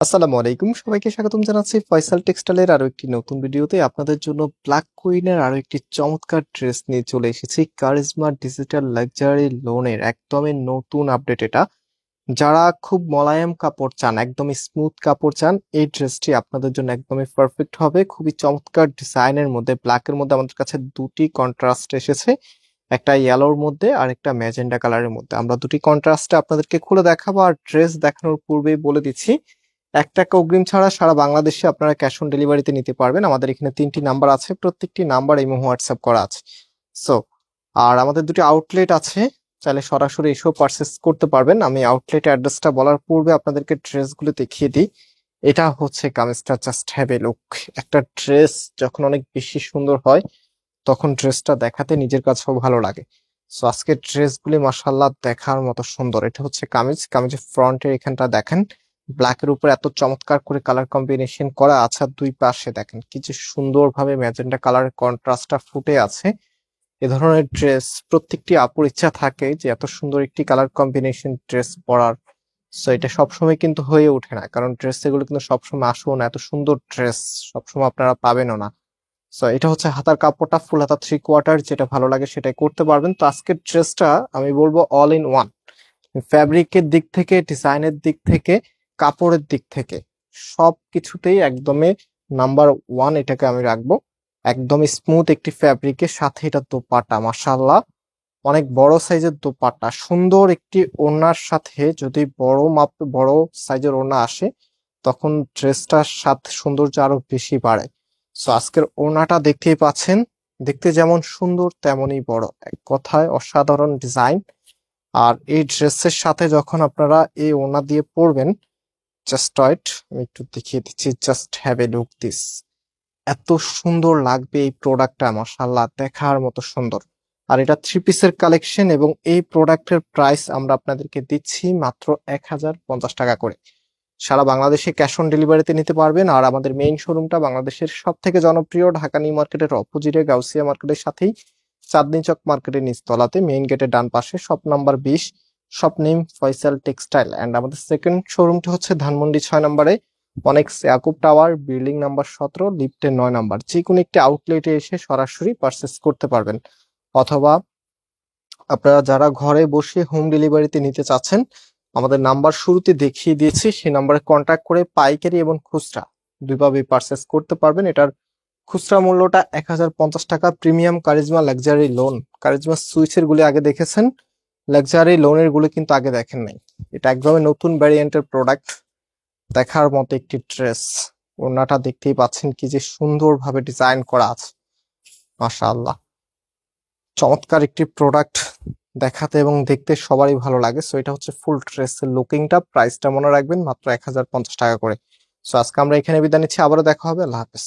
আসসালামু আলাইকুম, সবাইকে স্বাগতম জানাচ্ছি ফয়সাল টেক্সটাইলের আরো একটি নতুন ভিডিওতে। আপনাদের জন্য ব্ল্যাক কুইনের আরো একটি চমৎকার ড্রেস নিয়ে চলে এসেছি। কারিজমা ডিজিটাল লাক্সারি লোনের একদমই নতুন আপডেট এটা। যারা খুব মোলায়েম কাপড় চান, একদমই স্মুথ কাপড় চান, এই ড্রেসটি আপনাদের জন্য একদমই পারফেক্ট হবে। খুবই চমৎকার ডিজাইনের মধ্যে, ব্ল্যাকের মধ্যে আমাদের কাছে দুটি কন্ট্রাস্ট এসেছে, একটা ইয়েলোর মধ্যে আর একটা ম্যাজেন্ডা কালারের মধ্যে। আমরা দুটি কন্ট্রাস্টে আপনাদেরকে খুলে দেখাবো, আর ড্রেস দেখানোর পূর্বেই বলে দিচ্ছি 1 টাকা অগ্রিম ছাড়া সারা বাংলাদেশে আপনারা ক্যাশ অন ডেলিভারিতে নিতে পারবেন। আমাদের এখানে 3টি নাম্বার আছে, প্রত্যেকটি নাম্বার ইমো হোয়াটসঅ্যাপ করা আছে। সো আর আমাদের দুটি আউটলেট আছে, চাইলে সরাসরি এসেও পারচেস করতে পারবেন। আমি আউটলেট অ্যাড্রেসটা বলার পূর্বে আপনাদেরকে ড্রেসগুলো দেখিয়ে দিই। এটা হচ্ছে কামিজটা, জাস্ট হ্যাভ এ লুক। একটা ড্রেস যখন অনেক বেশি সুন্দর হয় তখন ড্রেসটা দেখাতে নিজের কাছেও ভালো লাগে। সো আজকের ড্রেসগুলি মাশাআল্লাহ দেখার মতো সুন্দর। এটা হচ্ছে কামিজ, কামিজের ফ্রন্টের এখানটা দেখেন ব্ল্যাকের উপর এত চমৎকার করে কালার কম্বিনেশন করা আছে, আর দুই পাশে দেখেন কি যে সুন্দরভাবে ম্যাজেন্টা কালারের কন্ট্রাস্টটা ফুটে আছে। এ ধরনের ড্রেস প্রত্যেকটি আপুর ইচ্ছা থাকে যে এত সুন্দর একটি কালার কম্বিনেশন ড্রেস পরার। সো এটা সবসময় কিন্তু হয়ে ওঠে না, কারণ ড্রেস এগুলো কিন্তু সবসময় আসেও না, এত সুন্দর ড্রেস সবসময় আপনারা পাবেনও না। সো এটা হচ্ছে হাতার কাপড়টা ফুল হাতা 3/4, যেটা ভালো লাগে সেটাই করতে পারবেন। তো আজকের ড্রেসটা আমি বলবো অল ইন ওয়ান, ফ্যাব্রিকের দিক থেকে, ডিজাইনের দিক থেকে, কাপড়ের দিক থেকে সব কিছুতেই একদমই নাম্বার ওয়ান এটাকে আমি রাখবো। একদম স্মুথ একটি ফ্যাব্রিকের সাথে এটা দোপাট্টা, মাশাআল্লাহ অনেক বড় সাইজের দোপাট্টা, সুন্দর একটি ওড়নার সাথে যদি বড় সাইজের ওড়না আসে তখন ড্রেসটার সাথে সৌন্দর্য আরো বেশি বাড়ে। সো আজকের ওড়নাটা দেখতেই পাচ্ছেন, দেখতে যেমন সুন্দর তেমনই বড়, এক কথায় অসাধারণ ডিজাইন। আর এই ড্রেসের সাথে যখন আপনারা এই ওড়না দিয়ে পরবেন, জাস্ট ওয়েট, আমি একটু দেখিয়ে দিচ্ছি, just have a look this. এত সুন্দর লাগবে এই প্রোডাক্টটা, মাশাআল্লাহ দেখার মতো সুন্দর। আর এটা 3 পিসের কালেকশন, এবং এই প্রোডাক্টের প্রাইস আমরা আপনাদেরকে দিচ্ছি মাত্র 1050 টাকা করে। সারা বাংলাদেশে ক্যাশ অন ডেলিভারিতে নিতে পারবেন। আর আমাদের মেইন শোরুমটা বাংলাদেশের সব থেকে জনপ্রিয় ঢাকা নিউ মার্কেটের অপোজিটে গাউসিয়া মার্কেটের সাথেই চাঁদনী চক মার্কেটের নিচতলাতে, মেইন গেটের ডান পাশে, shop number 20, shop name Faisal textile. And আমাদের সেকেন্ড শোরুমটা হচ্ছে ধানমন্ডি 6 নম্বরে, অনেক্স ইয়াকুব টাওয়ার, বিল্ডিং নাম্বার 17, লিফটের 9 নম্বর। যে কোনো একটি আউটলেটে এসে সরাসরি পারচেস করতে পারবেন, অথবা আপনারা যারা ঘরে বসে হোম ডেলিভারিতে নিতে চাচ্ছেন, আমাদের নাম্বার শুরুতে দেখিয়ে দিয়েছি, সেই নাম্বারে কন্ট্যাক্ট করে পাইকারি এবং খুচরা দুইভাবে পারচেস করতে পারবেন। এটার খুচরা মূল্যটা 1050 টাকা। Premium charisma luxury loan, charisma সুইচের গুলি আগে দেখেছেন, লাক্সারি লোনের গুলো কিন্তু আগে দেখেন নাই। এটা একদমই নতুন ভ্যারিয়েন্টের প্রোডাক্ট, দেখার মতো একটি ড্রেস। ওড়নাটা দেখতেই পাচ্ছেন কি যে সুন্দরভাবে ডিজাইন করা আছে, মাশাআল্লাহ চমৎকার একটি প্রোডাক্ট, দেখাতে এবং দেখতে সবারই ভালো লাগে। সো এটা হচ্ছে ফুল ড্রেসের লুকিংটা। প্রাইসটা মনে রাখবেন মাত্র 1050 টাকা করে। সো আজকে আমরা এখানে বিদায় নিচ্ছি, আবারও দেখা হবে, আল্লাহ হাফেজ।